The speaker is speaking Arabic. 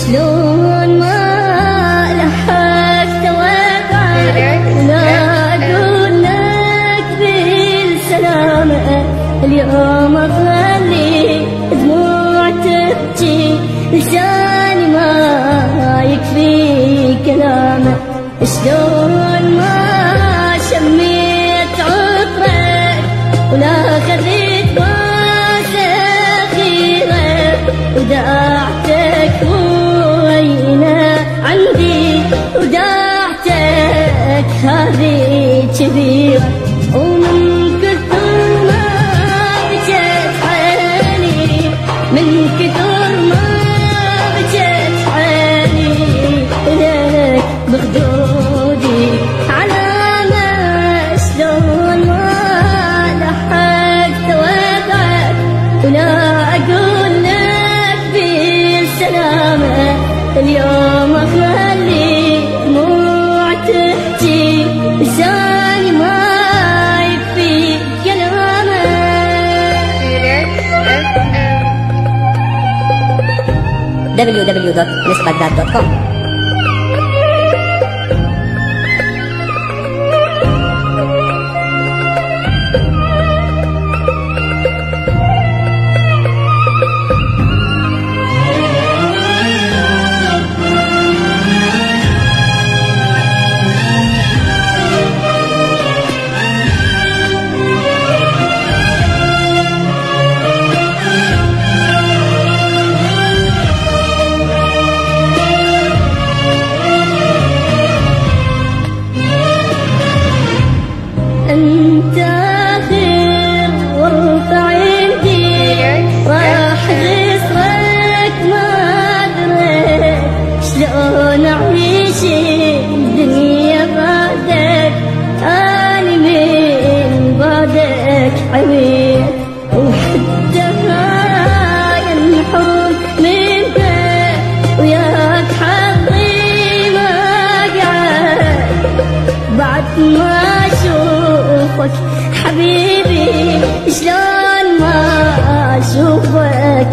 شلون ما لحقت وقعك ولا أقول لك بالسلامة. اليوم أخلي دموع تبكي لساني ما يكفي كلامه. شلون ما شميت عطرك ولا خذيت بوسة أخيرة وداعتك وينه عندي وداعتك هذه كبيرة. ومن كثر ما بكيت عيني من كثر ما بكيت عيني إليك بخدودي علامة. شلون ما لحقت وقعك ولا أقول لك بالسلامة. اليوم أخلي دموع تبكي لساني ما يكفي كلامه. www.nisbaghdad.com. أنت خير وارفع يدي راح غصرك ما دريت شلون أعيش الدنيا بعدك. أنا من بعدك عويت وحتى هاي الحروب منك وياك حظي ما قعد بعد ما أشوفك حبيبي. شلون ما أشوفك